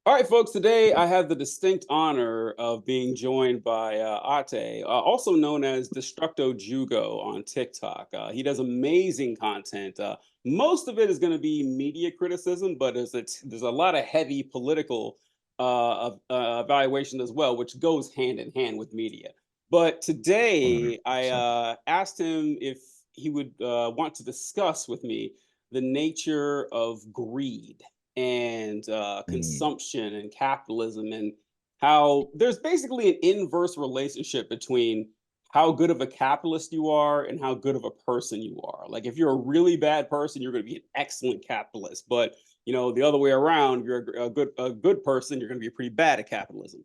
All right, folks, today I have the distinct honor of being joined by Ate, also known as Destructo Jugo on TikTok. He does amazing content. Most of it is going to be media criticism, but there's a lot of heavy political evaluation as well, which goes hand in hand with media. But today I 100%. asked him if he would want to discuss with me the nature of greed and Mm, consumption and capitalism, and how there's basically an inverse relationship between how good of a capitalist you are and how good of a person you are. Like if you're a really bad person, you're going to be an excellent capitalist, but the other way around, you're a good person, you're going to be pretty bad at capitalism.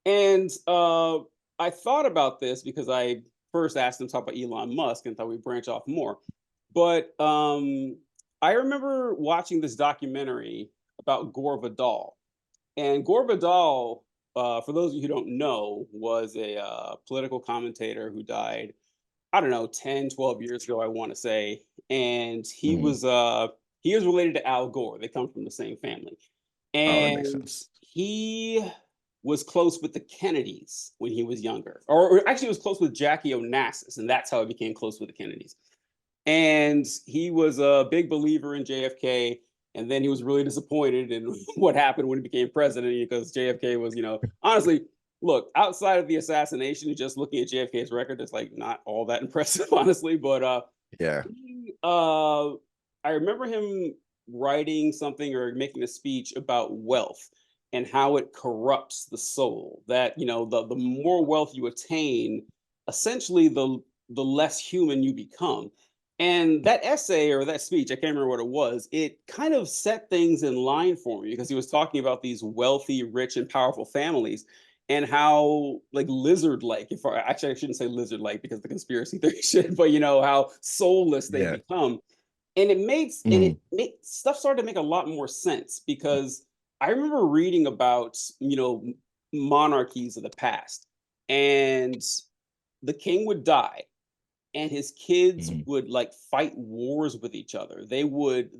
And I thought about this because I first asked him to talk about Elon Musk and thought we'd branch off more. But I remember watching this documentary about Gore Vidal. And Gore Vidal, for those of you who don't know, was a political commentator who died, I don't know, 10, 12 years ago, I want to say. And mm. he was related to Al Gore. They come from the same family. Oh, that makes And sense. he was close with the Kennedys when he was younger. Or actually, he was close with Jackie Onassis, and that's how he became close with the Kennedys. And he was a big believer in JFK. And then he was really disappointed in what happened when he became president because JFK was, honestly, look, outside of the assassination, just looking at JFK's record, it's like not all that impressive, honestly. But Yeah. he, I remember him writing something or making a speech about wealth and how it corrupts the soul. That the more wealth you attain, essentially the less human you become. And that essay or that speech, I can't remember what it was, it kind of set things in line for me because he was talking about these wealthy, rich, and powerful families and how like lizard-like, if actually I shouldn't say lizard-like because the conspiracy theory shit, but how soulless they Yeah. become. And Mm, it made stuff started to make a lot more sense because I remember reading about, monarchies of the past, and the king would die and his kids mm, would like fight wars with each other. They would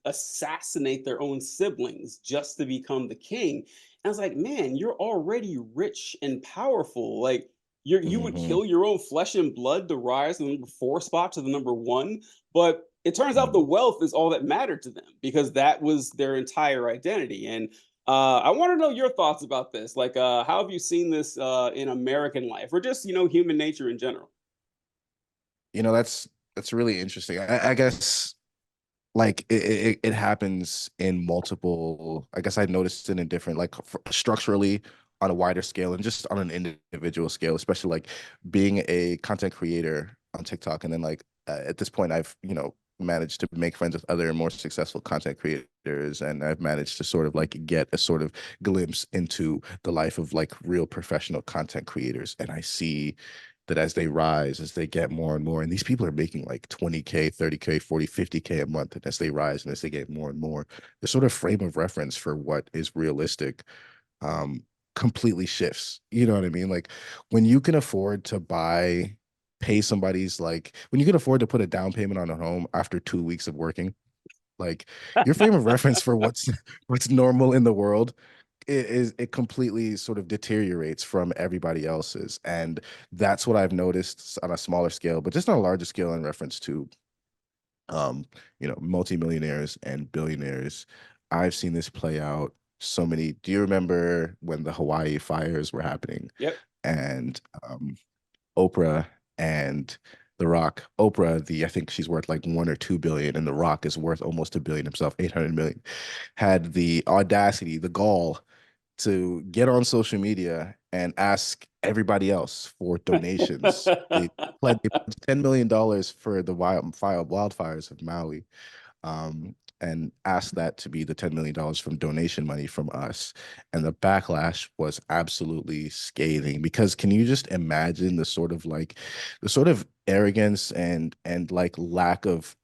assassinate their own siblings just to become the king. And I was like, man, you're already rich and powerful. Like you would mhm, kill your own flesh and blood to rise from the number 4 spot to the number 1. But it turns out the mm. wealth is all that mattered to them because that was their entire identity. And I want to know your thoughts about this. Like, how have you seen this in American life, or just human nature in general? That's really interesting. I guess like it happens in multiple. I guess I noticed it in different, like structurally on a wider scale and just on an individual scale, especially like being a content creator on TikTok. And then like at this point, I've managed to make friends with other more successful content creators, and I've managed to sort of like get a sort of glimpse into the life of like real professional content creators. And I see that as they rise, as they get more and more, and these people are making like 20K, 30K, 40, 50K a month. And as they rise and as they get more and more, the sort of frame of reference for what is realistic um completely shifts. You know what I mean? Like when you can afford to pay somebody's, like when you can afford to put a down payment on a home after 2 weeks of working, like your frame of reference for what's what's normal in the world it completely sort of deteriorates from everybody else's. And that's what I've noticed on a smaller scale, but just on a larger scale in reference to multimillionaires and billionaires. I've seen this play out so many. Do you remember when the Hawaii fires were happening Yep. and Oprah and The Rock? Oprah, the I think she's worth like 1 or 2 billion, and The Rock is worth almost a billion himself, 800 million, had the audacity, the gall to get on social media and ask everybody else for donations. They pledged $10 million for the wildfires of Maui, and asked that to be the $10 million from donation money from us. And the backlash was absolutely scathing because can you just imagine the sort of arrogance and like lack of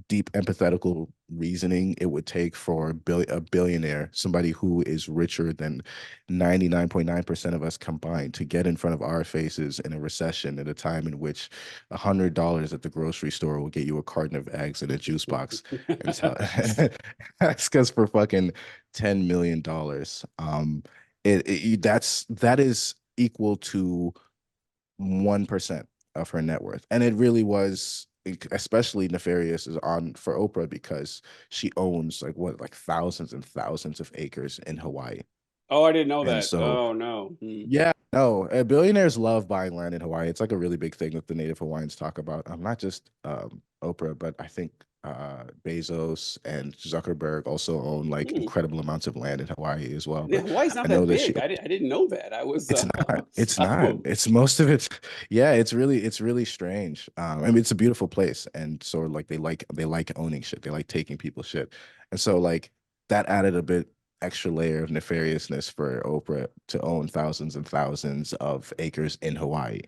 deep empathetical reasoning it would take for a billionaire, somebody who is richer than 99.9% of us combined, to get in front of our faces in a recession at a time in which $100 at the grocery store will get you a carton of eggs and a juice box, and tell ask us for fucking $10 million. That is equal to 1% of her net worth. And it really was especially nefarious is on for Oprah because she owns like thousands and thousands of acres in Hawaii. Oh, I didn't know And that. so Oh no. yeah, no, billionaires love buying land in Hawaii. It's like a really big thing that the native Hawaiians talk about. Not just Oprah, but I think Bezos and Zuckerberg also own like Hmm. incredible amounts of land in Hawaii as well. Yeah, But Hawaii's not I know that that she big. I didn't know that. I was it's not. It's not. oh. It's most of it. Yeah, it's really strange. I mean, it's a beautiful place, and so like they like owning shit. They like taking people's shit, and so like that added a bit extra layer of nefariousness for Oprah to own thousands and thousands of acres in Hawaii,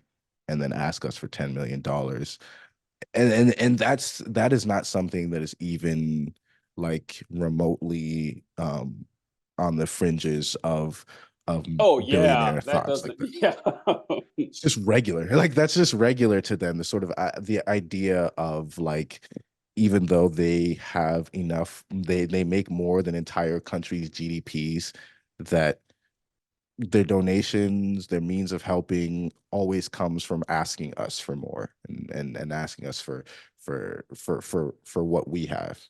and then ask us for $10 million. And that is not something that is even like remotely on the fringes of Oh yeah, billionaire that thoughts. Like doesn't yeah. it's just regular. Like that's just regular to them. The sort of the idea of like, even though they have enough, they make more than entire countries' GDPs, that their donations, their means of helping always comes from asking us for more, and asking us for what we have.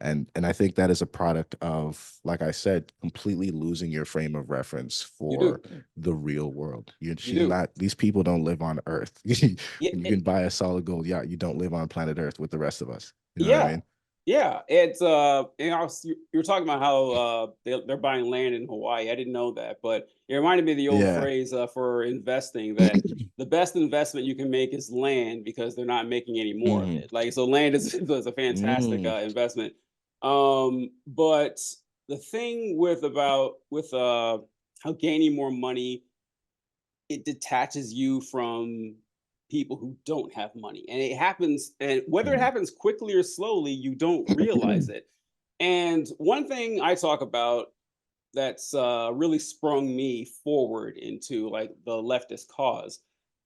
And I think that is a product of, like I said, completely losing your frame of reference You do. for the real world. You do. These people don't live on Earth. You Yeah, can buy a solid gold yacht. You don't live on planet Earth with the rest of us. You know what I yeah. mean? Yeah, it's you were talking about how they're buying land in Hawaii. I didn't know that, but it reminded me of the old Yeah. phrase for investing that the best investment you can make is land because they're not making any more of Mm, it. Like so, land is a fantastic mm, investment. But the thing with how gaining more money, it detaches you from people who don't have money. And it happens, and whether it mm. happens quickly or slowly, you don't realize it. And one thing I talk about that's really sprung me forward into like the leftist cause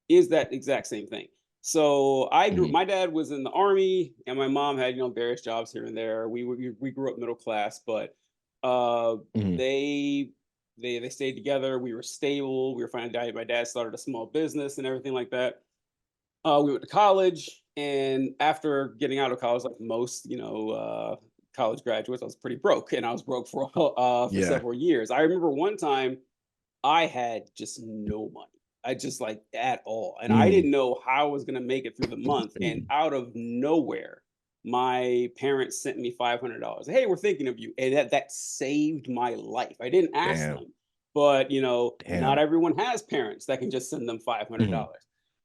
is that exact same thing. So Mm, my dad was in the army, and my mom had various jobs here and there. We grew up middle class, but uh, mm, they they stayed together. We were stable. We were fine. My dad started a small business and everything like that. We went to college, and after getting out of college, like most, college graduates, I was pretty broke, and I was broke for yeah. several years. I remember one time I had just no money. I just like at all, and I Mm, didn't know how I was gonna make it through the month. And mm, out of nowhere, my parents sent me $500. Hey, we're thinking of you, and that saved my life. I didn't ask damn. them, but not Damn. everyone has parents that can just send them five hundred Mhm. dollars.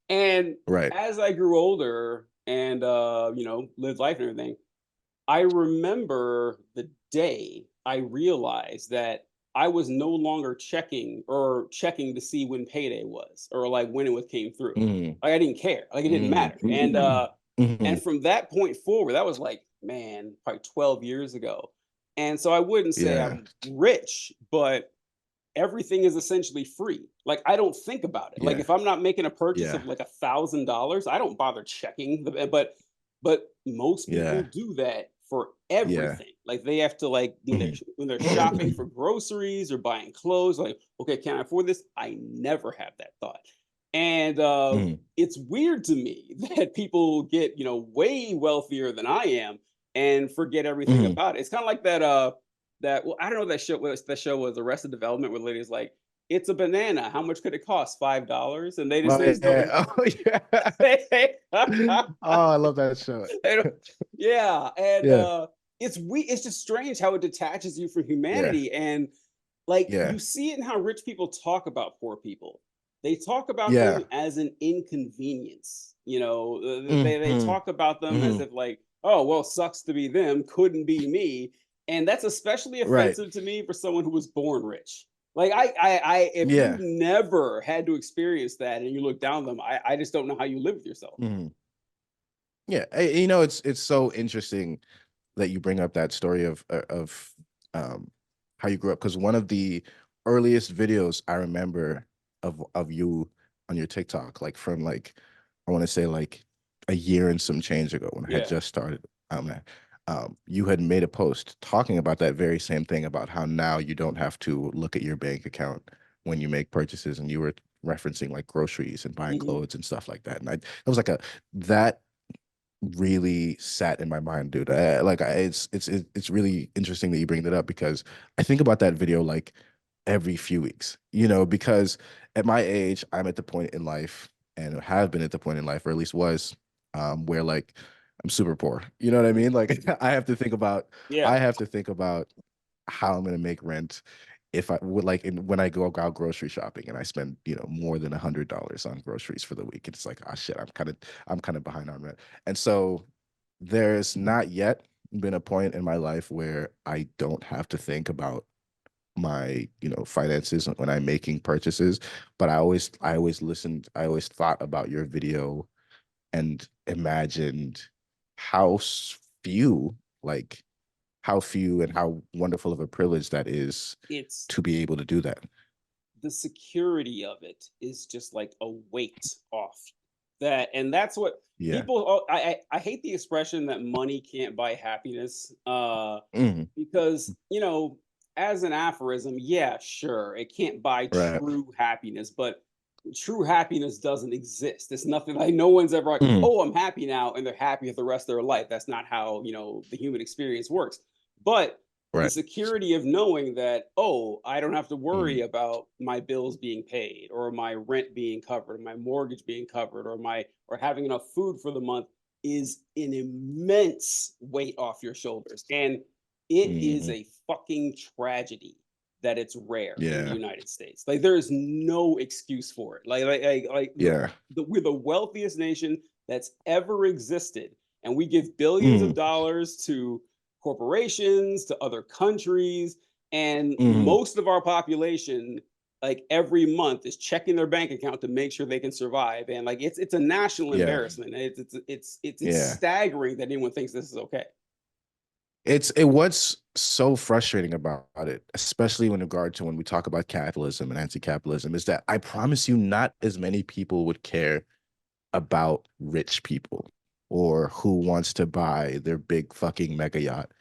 And Right. as I grew older and lived life and everything, I remember the day I realized that I was no longer checking to see when payday was or like when came through. Mm, Like I didn't care. Like it didn't mm, matter. mm, And mhm. from that point forward, that was like, man, probably 12 years ago. And so I wouldn't say Yeah. I'm rich, but everything is essentially free. Like I don't think about it. Like Yeah. if I'm not making a purchase Yeah. of like $1,000, I don't bother checking but most people Yeah. do that for Yeah. everything. Like they have to like Mhm. when they're shopping for groceries or buying clothes, like, okay, can I afford this? I never have that thought. And Mhm. it's weird to me that people get, way wealthier than I am and forget everything Mhm. about it. It's kind of like that well, I don't know what that show was Arrested Development where the lady's like, it's a banana. How much could it cost? $5. And Oh they just don't yeah. Oh yeah. they, Oh, I love that show. don't yeah. And Yeah. it's just strange how it detaches you from Yeah. humanity. And like Yeah. you see it in how rich people talk about poor people. They talk about them Yeah. as an inconvenience. They Mhm. talk about them as Mhm. if like, oh well, sucks to be them, couldn't be me. And that's especially Right. offensive to me for someone who was born rich. Like if you Yeah. never had to experience that and you look down on them, I just don't know how you live with yourself. Mhm. Yeah, it's so interesting that you bring up that story of how you grew up, because one of the earliest videos I remember of you on your TikTok, like from like I want to say like a year and some change ago when I had Yeah. just started, you had made a post talking about that very same thing, about how now you don't have to look at your bank account when you make purchases, and you were referencing like groceries and buying Hmm. clothes and stuff like that. And I it was like a that really sat in my mind, dude. It's really interesting that you bring that up, because I think about that video like every few weeks, because at my age, I'm at the point in life, and have been at the point in life, or at least was, where like I'm super poor. You know what I mean? Like Yeah. I have to think about how I'm going to make rent if I would like when I go out grocery shopping and I spend more than $100 on groceries for the week. It's like, ah, shit, I'm kind of behind on rent. And so there's not yet been a point in my life where I don't have to think about my finances when I'm making purchases. But I always thought about your video and imagined how few, like how few and how wonderful of a privilege that is It's to be able to do that. the security of it is just like a weight off that, and that's what Yeah. people, I hate the expression that money can't buy happiness, Mhm. because as an aphorism, yeah, sure, it can't buy Right. true happiness, but true happiness doesn't exist. It's nothing, like no one's ever like, Mhm. oh, I'm happy now, and they're happy for the rest of their life. That's not how the human experience works. But the Right. security of knowing that, oh, I don't have to worry Mhm. about my bills being paid, or my rent being covered, or my mortgage being covered, or having enough food for the month, is an immense weight off your shoulders. And it is Mhm. a fucking tragedy that it's rare in the Yeah. United States. Like there is no excuse for it. Like Yeah. we're the wealthiest nation that's ever existed, and we give billions of Mhm. dollars to corporations, to other countries, and Mhm. most of our population, like every month, is checking their bank account to make sure they can survive. And like it's a national Yeah. embarrassment. It's Yeah. staggering that anyone thinks this is okay. What's so frustrating about it, especially in regard to when we talk about capitalism and anti-capitalism, is that I promise you not as many people would care about rich people or who wants to buy their big fucking mega yacht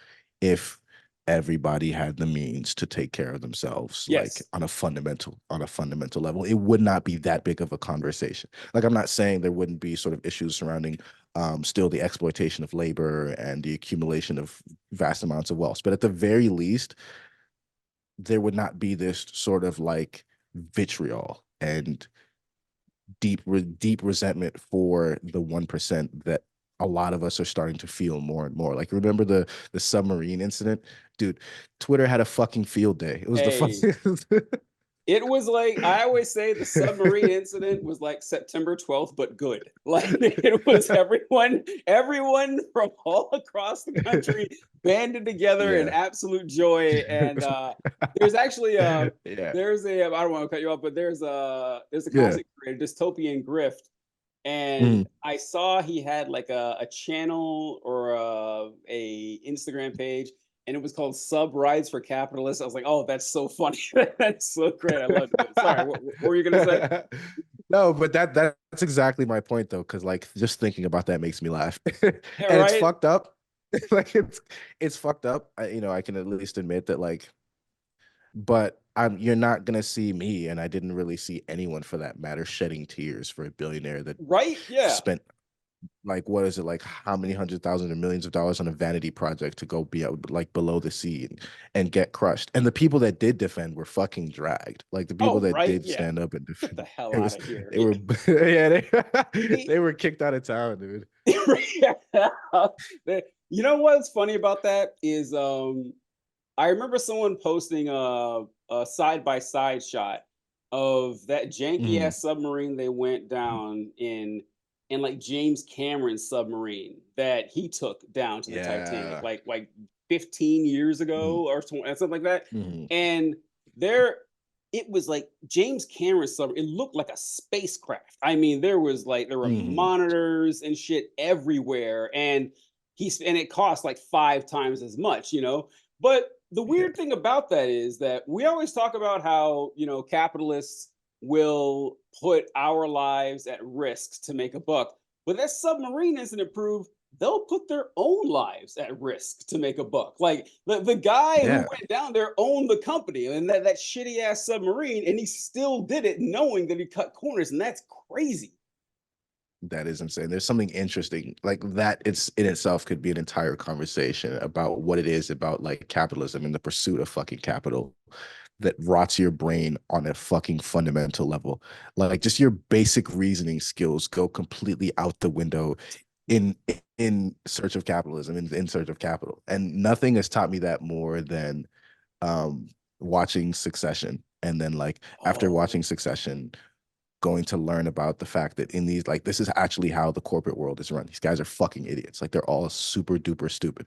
if everybody had the means to take care of themselves, like Yes. on a fundamental level. It would not be that big of a conversation. Like, I'm not saying there wouldn't be sort of issues surrounding still the exploitation of labor and the accumulation of vast amounts of wealth, but at the very least there would not be this sort of like vitriol and deep resentment for the 1% that a lot of us are starting to feel more and more. Like, remember the submarine incident, dude? Twitter had a fucking field day. It was the Hey, funniest. it was like, I always say the submarine incident was like September 12th, but good. Like it was everyone from all across the country banded together in Yeah. absolute joy. And there's actually Yeah. there's a I don't want to cut you off, but there's a Yeah. content creator, Dystopian Grift, and Mhm. I saw he had like a channel or a Instagram page, and it was called Sub Rides for Capitalists. I was like, oh, that's so funny. That's so great. I love it. Sorry, what were you gonna say? No, but that's exactly my point though, because like just thinking about that makes me laugh. Yeah, And it's right. fucked up. Like it's fucked up. I can at least admit that, like, but you're not gonna see me, and I didn't really see anyone for that matter shedding tears for a billionaire that Right? Yeah. spent, like, what is it, like how many hundred thousand or millions of dollars on a vanity project to go be out like below the sea and get crushed. And the people that did defend were fucking dragged. Like the people Oh, that right. did Yeah. stand up and Get defend, the hell it out was of here. they Yeah. were yeah, See, they were kicked out of town, dude. you know what's funny about that is I remember someone posting a side by side shot of that janky Mhm. ass submarine they went down in, and like James Cameron's submarine that he took down to the Titanic Yeah. like 15 years Mhm. ago or something like that. Mhm. And there it was like James Cameron's submarine. It looked like a spacecraft. I mean, there were Mhm. monitors and shit everywhere, and it cost like 5 times as much, you know. But the Yeah. weird thing about that is that we always talk about how, you know, capitalists will put our lives at risk to make a buck. But that submarine isn't proof they'll put their own lives at risk to make a buck. Like the guy who Yeah. went down there owned the company and that shitty ass submarine, and he still did it knowing that he cut corners, and that's crazy. That is insane. There's something interesting like that. It's in itself could be an entire conversation about what it is about like capitalism and the pursuit of fucking capital that rots your brain on a fucking fundamental level. Like just your basic reasoning skills go completely out the window in in search of capitalism, in search of capital. And nothing has taught me that more than um watching Succession. And then like after Oh, watching Succession, going to learn about the fact that in these like this is actually how the corporate world is run. These guys are fucking idiots. Like they're all super duper stupid.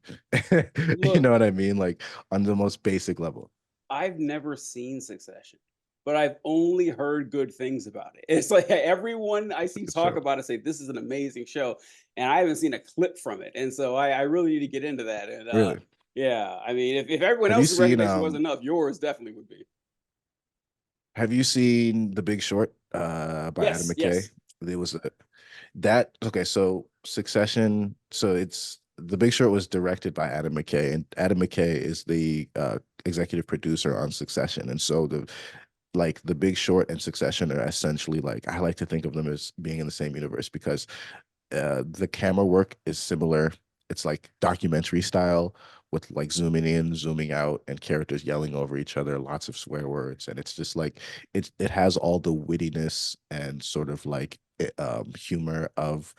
You look, know what I mean? Like on the most basic level. I've never seen Succession, but I've only heard good things about it. It's like everyone I see Good talk show. about it say this is an amazing show, and I haven't seen a clip from it. And so I really need to get into that. And Really? yeah, I mean, if everyone Have you else's seen recommendation wasn't enough, yours definitely would be. have you seen The Big Short by Adam Yes, McKay? yes. There was a that okay, so Succession, so it's The Big Short was directed by Adam McKay, and Adam McKay is the executive producer on Succession. And so the Big Short and Succession are essentially like I like to think of them as being in the same universe because the camera work is similar. It's like documentary style with like zooming in, zooming out, and characters yelling over each other, lots of swear words, and it's just like it has all the wittiness and sort of like humor of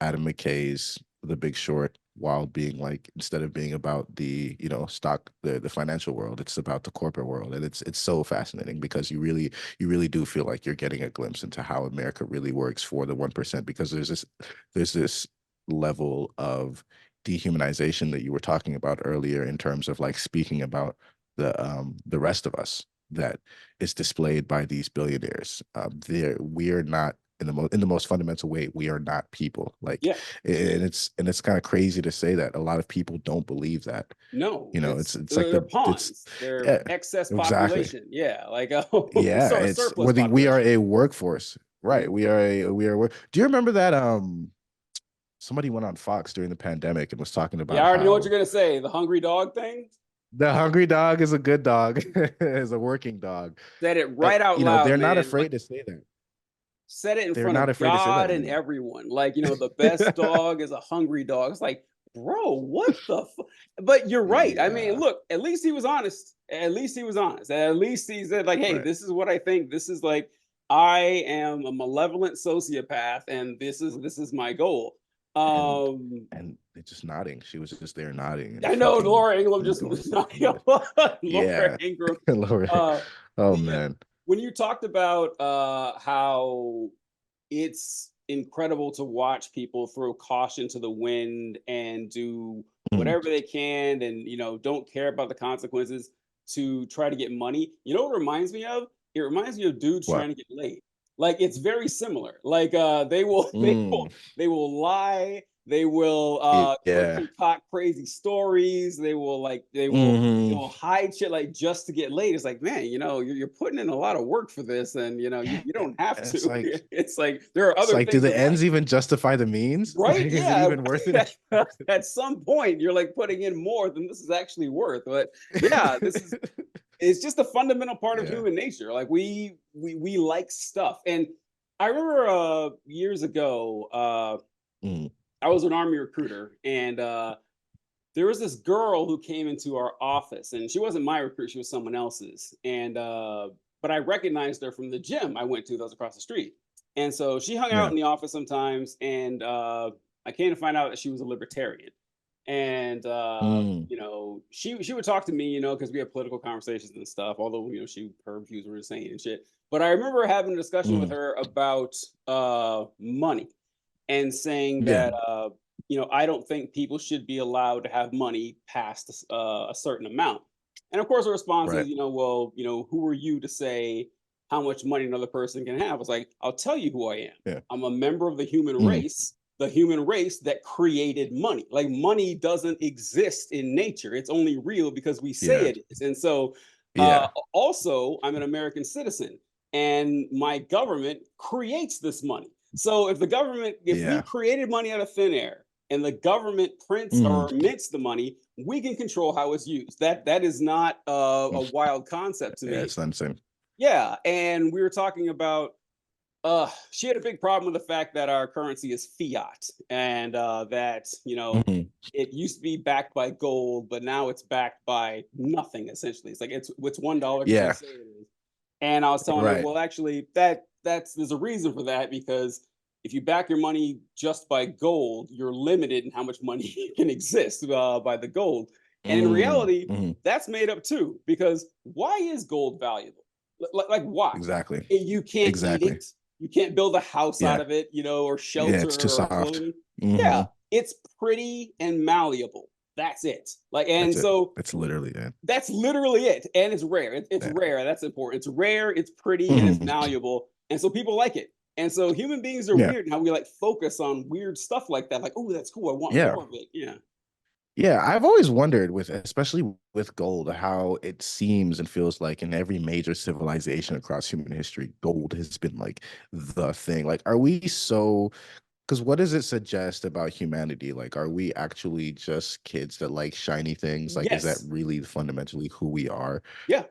Adam McKay's The Big Short, while being like instead of being about the the financial world, it's about the corporate world, and it's so fascinating because you really do feel like you're getting a glimpse into how America really works for the 1%, because there's this level of dehumanization that you were talking about earlier in terms of like speaking about the rest of us that is displayed by these billionaires. We are not in the most fundamental way. We are not people. Like, Yeah. and it's kind of crazy to say that a lot of people don't believe that. No, You know, it's it's like they're it's pawns. They're yeah, excess exactly. population. Yeah, like Yeah, sorry, it's surplus we are population. a workforce, right? Mhm. We are. Do you remember that somebody went on Fox during the pandemic and was talking Yeah, about I already know what how you're gonna say. The hungry dog thing. the hungry dog is a good dog, is a working dog. Said it right out loud, They're not man. Like afraid to say that. said it in They're front not of afraid to say that God and anymore. everyone. Like, you know, the best dog is a hungry dog. It's like, bro, what the But you're right. I mean, Yeah, look, at least he was honest. At least he was honest. At least he said, like, hey, right. this is what I think. This is like I am a malevolent sociopath, and this is my goal. And Um, and they're just nodding. She was just there nodding and I know fucking Laura Ingram just endorsing. Laura Yeah. Ingram. Laura. Uh, Oh the man. when you talked about how it's incredible to watch people throw caution to the wind and do Mm, whatever they can, and don't care about the consequences to try to get money. You know what it reminds me of? It reminds me of dudes what? trying to get laid. Like it's very similar. Like they will Mm, they will lie, they will yeah. concoct crazy stories, they Hmm. will hide shit like just to get laid. It's like, man, you're putting in a lot of work for this, and you don't have It's to. like It's like there are it's other like, do things the in life, ends even justify the means? Like, right? is it Yeah. even worth it? At some point, you're like putting in more than this is actually worth. But yeah, this is it's just a fundamental part of Yeah. human nature. Like we like stuff, and I remember years ago, Mm, I was an army recruiter, and there was this girl who came into our office, and she wasn't my recruit, she was someone else's. And but I recognized her from the gym I went to that was across the street. And so she hung out yeah. in the office sometimes, and I came to find out that she was a libertarian. And Mm, she would talk to me, because we had political conversations and stuff, although her views were insane and shit. But I remember having a discussion with mm, her about money, and saying yeah. that I don't think people should be allowed to have money past a certain amount. And of course, the response Right. is, well, who are you to say how much money another person can have. It's like, I'll tell you who I am. Yeah. I'm a member of the human Mm. race, that created money. Like, money doesn't exist in nature. It's only real because we say Yeah. it is. And so Yeah. also, I'm an American citizen, and my government creates this money. So if we Yeah. created money out of thin air and the government prints Mm. or mints the money, we can control how it's used. That is not a wild concept to Yeah, me. it's insane. Yeah, and we were talking about she had a big problem with the fact that our currency is fiat, and that Mhm. it used to be backed by gold, but now it's backed by nothing. Essentially, it's like it's $1 because they Yeah. say it is. And I was telling her, Right. well, actually, that's there's a reason for that, because if you back your money just by gold, you're limited in how much money can exist by the gold. And in Mm. reality, Mhm. that's made up too, because why is gold valuable? Like why? Exactly. You can't eat Exactly. it. You can't build a house out Yeah. of it, or Yeah, it's too shelter or soft. clothing. Hmm. Yeah, it's pretty and malleable. That's it. Like, and That's it. so That's literally it. that's literally it. And it's rare. It's Yeah. rare. That's important. It's rare, it's pretty, and it's Mhm. malleable. And so people like it. And so human beings are Yeah. weird in how we like focus on weird stuff like that. Like, oh, that's cool. I want Yeah. more of it. Yeah. Yeah, I've always wondered with, especially with gold, how it seems and feels like in every major civilization across human history, gold has been like the thing. Like, are we so, because what does it suggest about humanity? Like, are we actually just kids that like shiny things? Like, is that Yes. really fundamentally who we are? Yeah.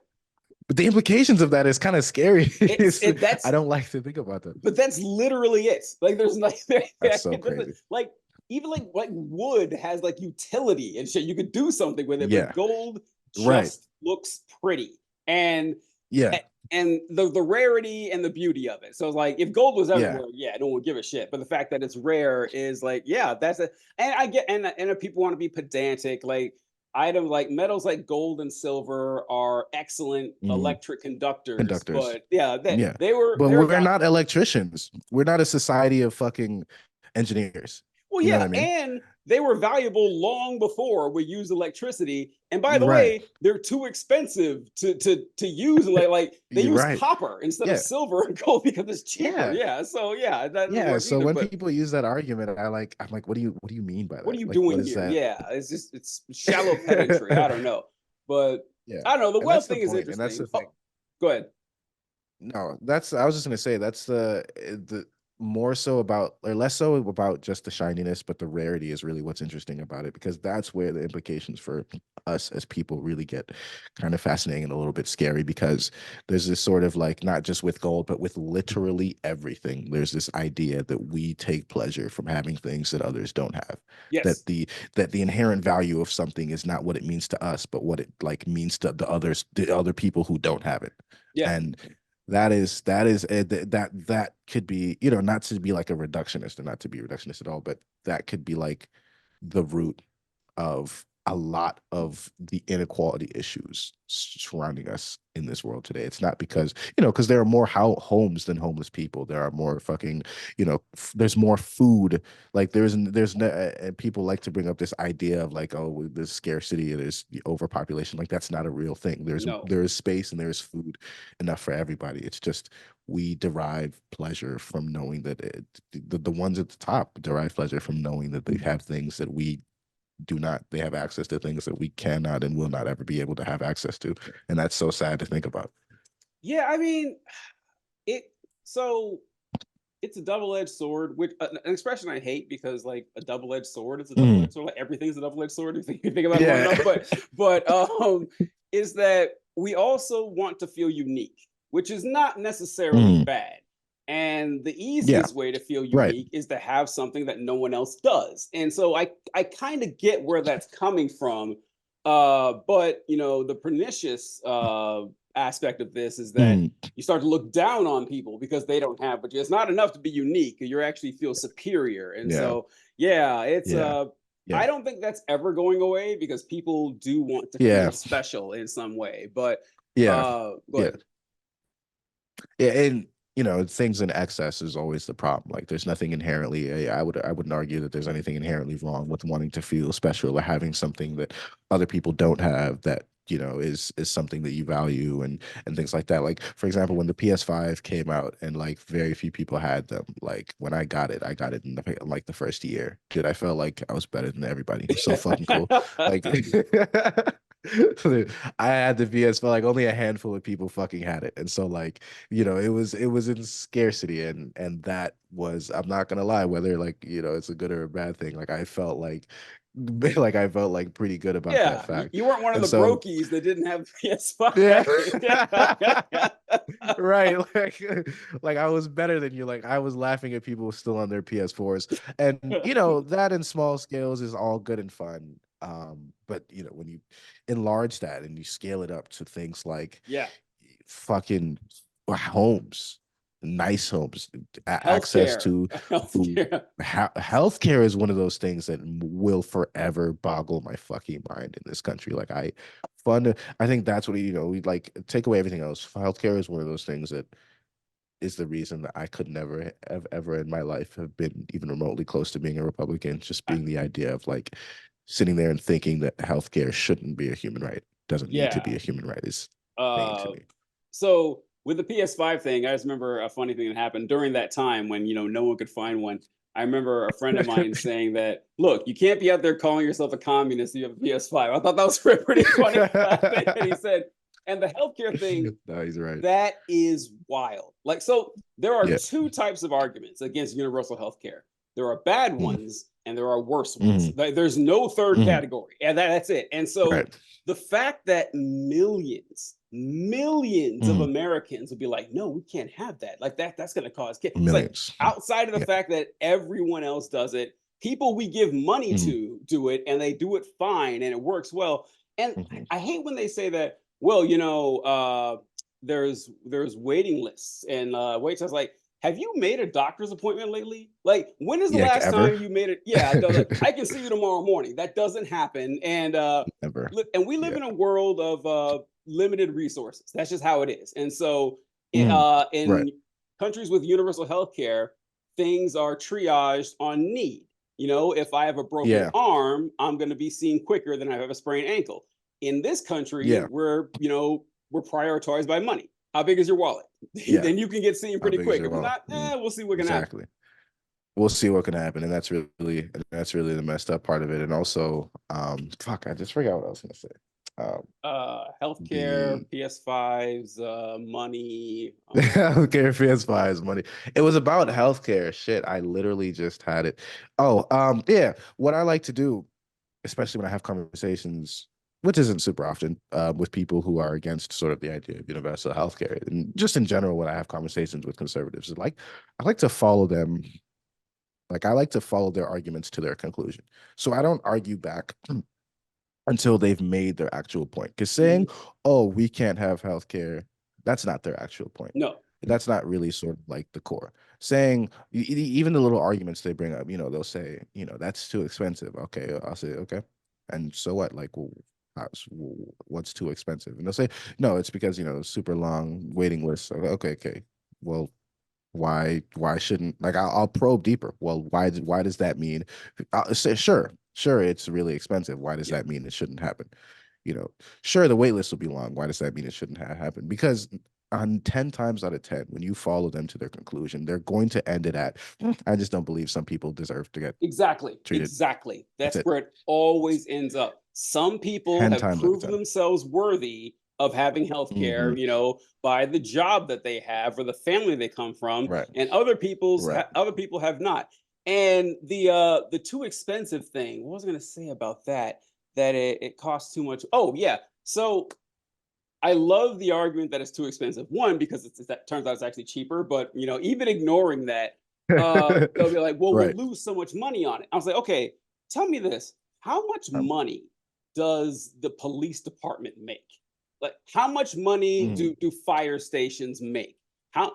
But the implications of that is kind of scary. It's it I that's don't like to think about that. But that's literally it. Like, there's like That's so it doesn't crazy. like even like wood has like utility and shit. You could do something with it, but Yeah, gold right. just looks pretty. And Yeah, and the rarity and the beauty of it. So it's like, if gold was yeah. everywhere, yeah, no one would give a shit. But the fact that it's rare is like, yeah, that's it. And I get, and if people want to be pedantic, like items like metals like gold and silver are excellent Mhm. electric conductors. Conductors. But yeah, Yeah. But they were we're valuable. not electricians. We're not a society of fucking engineers. Well, You know what yeah, I mean? and they were valuable long before we used electricity. And by the Right. way, they're too expensive to use. Like they You're use right. copper instead of Yeah. silver and gold because it's cheaper. Yeah. Yeah, so yeah, that doesn't Yeah. work So either. when But people use that argument, I'm like, what do you mean by what are that? you Like, what doing is here? that? Yeah, it's shallow pedantry. I don't know, but Yeah. I don't know. The And that's wealth the thing is point. And that's interesting. the thing. Oh, go ahead. No, that's I was just gonna say that's the more so about or less so about just the shininess, but the rarity is really what's interesting about it because that's where the implications for us as people really get kind of fascinating and a little bit scary because there's this sort of like not just with gold, but with literally everything. There's this idea that we take pleasure from having things that others don't have. Yes. That the inherent value of something is not what it means to us, but what it like means to the other people who don't have it. Yeah. And that could be, not to be like a reductionist and not to be reductionist at all, but that could be like the root of a lot of the inequality issues surrounding us in this world today. It's not because, because there are more homes than homeless people. There are more fucking, there's more food. Like there's no, people like to bring up this idea of like, oh, there's scarcity, there's the overpopulation. Like that's not a real thing. No. There is space and there is food enough for everybody. It's just we derive pleasure from knowing that the ones at the top derive pleasure from knowing that they have things that we do not. They have access to things that we cannot and will not ever be able to have access to, and that's so sad to think about. Yeah, I mean, it. So it's a double-edged sword, which an expression I hate because like a double-edged sword is a Mm. double-edged sword. Like everything's a double-edged sword if you think about it long Yeah. enough. But is that we also want to feel unique, which is not necessarily Mm. bad. And the Yeah. easiest way to feel Right. unique is to have something that no one else does. And so I kind of get where that's coming from. But the pernicious aspect of this is that Mm. you start to look down on people because they don't have, but it's not enough to be unique. You actually feel superior. And Yeah. so, yeah, it's, Yeah. I Yeah. don't think that's ever going away because people do want to Yeah. feel special in some way. But, Yeah. go Yeah. ahead. Yeah. And things in excess is always the problem. Like there's nothing inherently, I wouldn't argue that there's anything inherently wrong with wanting to feel special or having something that other people don't have that is something that you value and things like that. Like, for example, when the PS5 came out and like very few people had them, like when I got it in like the first year. Dude, I felt like I was better than everybody. It was so fucking cool. Like I had the PS, but like only a handful of people fucking had it. And so like, it was in scarcity, and that was, I'm not gonna lie, whether like, it's a good or a bad thing. Like I felt like I felt like pretty good about that Yeah, you, fact. you weren't one of And the so brokies that didn't have PS5. yeah. Right. Like I was better than you. Like I was laughing at people still on their PS4s. And that in small scales is all good and fun. But when you enlarge that and you scale it up to things like Yeah, fucking homes, nice homes, access healthcare, to food. healthcare. Healthcare is one of those things that will forever boggle my fucking mind in this country. Like I think that's what we like, take away everything else. Healthcare is one of those things that is the reason that I could never have ever in my life have been even remotely close to being a Republican. Just being the idea of like sitting there and thinking that healthcare shouldn't be a human right, doesn't need to Yeah. be a human right, is insane to Uh, me. so with the PS5 thing, I just remember a funny thing that happened during that time when no one could find one. I remember a friend of mine saying that, look, you can't be out there calling yourself a communist if you have a PS5. I thought that was a pretty funny thing. And he said, and the healthcare thing, No, he's right. that is wild. Like, so there are Yeah. two types of arguments against universal healthcare. There are bad Mm. ones and there are worse ones. Mm. There's no third Mm. category. And that's it. And so Right. the fact that millions of Mm. Americans would be like, no, we can't have that. Like that's going to cause it's like Millions. outside of the Yeah. fact that everyone else does it, people we give money Mm. to do it and they do it fine and it works well. And Mhm. I hate when they say that, well, there's waiting lists and wait. So I was like, have you made a doctor's appointment lately? Like, when is the Yeah, last ever? time you made it? Yeah, like, I can see you tomorrow morning. That doesn't happen. And Ever. and we live Yeah. in a world of limited resources. That's just how it is. And so Right. in countries with universal health care, things are triaged on need. If I have a broken Yeah. arm, I'm going to be seen quicker than I have a sprained ankle. In this country, Yeah. we're prioritized by money. How big is your wallet? Yeah. Then you can get seen How pretty big is quick. your If it's wallet? not, we'll see what can happen. Exactly. We'll see what can happen. And that's really the messed up part of it. And also, fuck, I just forgot what I was gonna say. Healthcare, The PS5s, money. healthcare PS5 money. It was about healthcare. Shit, I literally just had it. Oh, yeah. What I like to do, especially when I have conversations, which isn't super often, with people who are against sort of the idea of universal healthcare, and just in general, when I have conversations with conservatives, is like I like to follow them. Like I like to follow their arguments to their conclusion. So I don't argue back until they've made their actual point. Because saying, oh, we can't have healthcare, that's not their actual point. No. That's not really sort of like the core. Saying even the little arguments they bring up, they'll say, that's too expensive. Okay, I'll say, okay. And so what? Like, well, what's too expensive? And they'll say, no, it's because, super long waiting lists. Okay. Well, why shouldn't, like, I'll probe deeper. Well, why does that mean? I'll say, sure, it's really expensive. Why does that mean it shouldn't happen? Sure, the wait list will be long. Why does that mean it shouldn't happen? Because on 10 times out of 10, when you follow them to their conclusion, they're going to end it at, I just don't believe some people deserve to get Exactly. treated. That's where it always ends up. Some people 10 have times out of proven 10. themselves worthy of having health care, by the job that they have or the family they come from, Right. and other people have not. And the too expensive thing, what was I going to say about that? That it costs too much. Oh yeah. So I love the argument that it's too expensive. One, because that turns out it's actually cheaper. But even ignoring that, they'll be like, "Well, Right. we'll lose so much money on it." I was like, "Okay, tell me this: how much money does the police department make? Like, how much money do fire stations make? How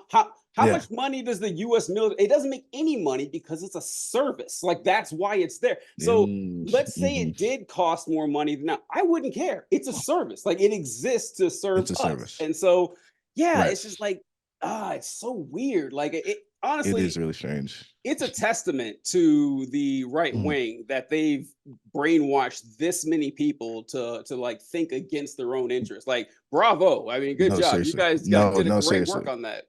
much money does the U.S. military? It doesn't make any money because it's a service. Like that's why it's there. So let's say it did cost more money than that. I wouldn't care. It's a service. Like it exists to serve It's a us. service. And so, yeah, Right. it's just like it's so weird. Like it It honestly, is really strange. it's a testament to the right Mhm. wing that they've brainwashed this many people to like think against their own interests. Like, bravo. I mean, good No, job. You seriously. guys No, did a no, great work seriously. on that.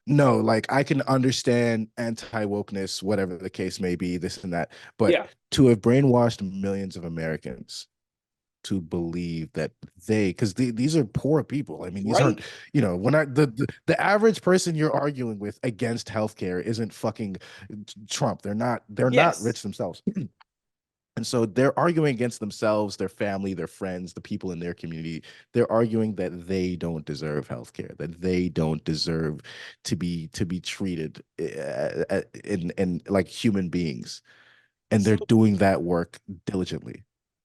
No, like I can understand anti-wokeness, whatever the case may be, this and that, but Yeah, to have brainwashed millions of Americans to believe that because these are poor people. I mean, these aren't, right? when the average person you're arguing with against healthcare isn't fucking Trump. They're not Yes. rich themselves. And so they're arguing against themselves, their family, their friends, the people in their community. They're arguing that they don't deserve healthcare, that they don't deserve to be treated in like human beings, and they're So doing that work diligently.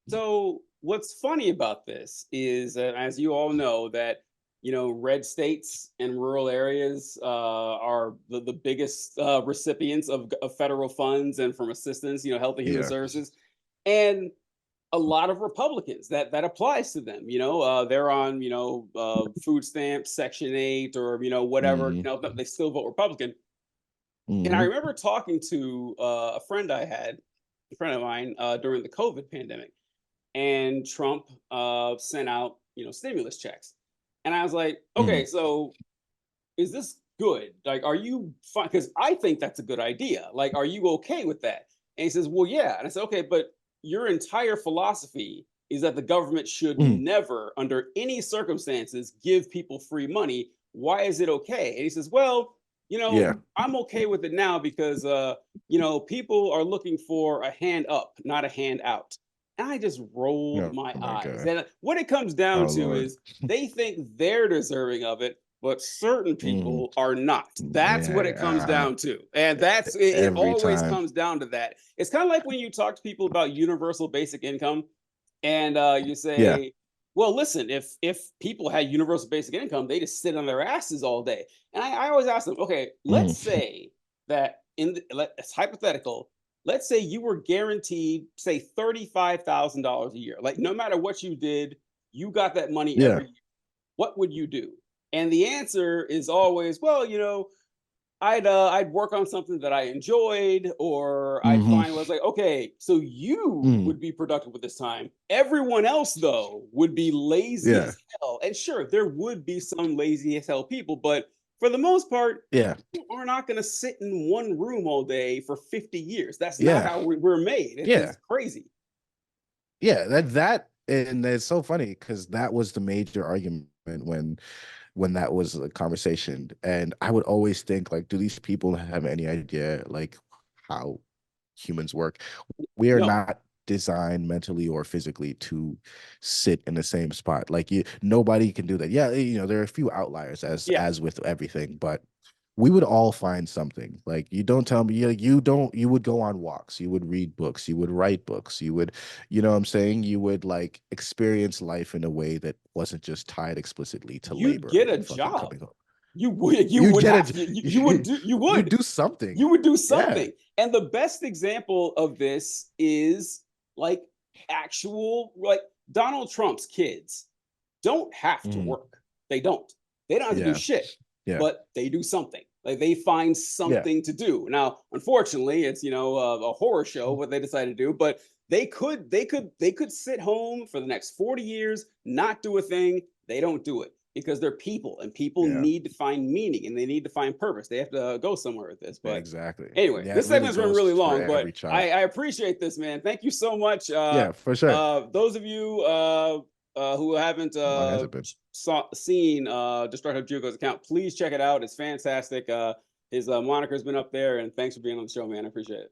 So what's funny about this is, as you all know, that red states and rural areas are the biggest recipients of federal funds and from assistance, health and human Yeah. services, and a lot of Republicans that applies to them. They're on food stamps, Section 8, or whatever. Hmm. They still vote Republican. And I Hmm. remember talking to a friend of mine during the COVID pandemic, and Trump sent out stimulus checks, and I was like, Hmm. okay, so is this good? Like, are you fine? Because I think that's a good idea. Like, are you okay with that? And he says, well, yeah. And I said, okay, but your entire philosophy is that the government should Hmm. never, under any circumstances, give people free money. Why is it okay? And he says, well, Yeah. I'm okay with it now because people are looking for a hand up, not a hand out. And I just rolled Oh my my eyes. God. And what it comes down Oh to Lord. is they think they're deserving of it, but certain Mm. people are not. That's what it comes Yeah. down to. And it Every always time. comes down to that. It's kind of like when you talk to people about universal basic income and you Yeah. say, well, listen, if people had universal basic income, they just sit on their asses all day. And I always ask them, okay, let's Mm. say that it's hypothetical. Let's say you were guaranteed, say, $35,000 a year. Like no matter what you did, you got that money Yeah. every year. What would you do? And the answer is always, well, I'd work on something that I enjoyed, or I'd Hmm. find was like, okay, so you Mm. would be productive with this time. Everyone else, though, would be lazy Yeah. as hell. And sure, there would be some lazy as hell people, but for the most part, Yeah. you are not going to sit in one room all day for 50 years. That's not Yeah. how we're made. Yeah. It's crazy. Yeah. And it's so funny because that was the major argument when that was a conversation. And I would always think like, do these people have any idea like how humans work? We are No, not designed mentally or physically to sit in the same spot. Like nobody can do that. Yeah, there are a few outliers yeah, as with everything, but we would all find something. Like you don't tell me you don't you would go on walks, you would read books, you would write books, you would, what I'm saying, you would like experience life in a way that wasn't just tied explicitly to you'd labor get a and fucking job. coming home. You You would get have it. you would do You do something. you would do Yeah. something. And the best example of this is like actual like Donald Trump's kids don't have to Mhm. work. They don't. They don't have to do Yeah. shit, Yeah. but they do something. Like they find Yeah. something to do. Now, unfortunately, it's a horror show what they decided to do, but they could sit home for the next 40 years, not do a thing. They don't do it because they're people, and people Yeah. need to find meaning and they need to find purpose. They have to go somewhere with this. But Exactly. anyway, Yeah, it this really segment's been goes really for long, but every child. I appreciate this, man. Thank you so much. Yeah, for sure. Those of you who haven't How long has it been? seen Destructive Jugo's account, please check it out. It's fantastic. His moniker's been up there, and thanks for being on the show, man. I appreciate it.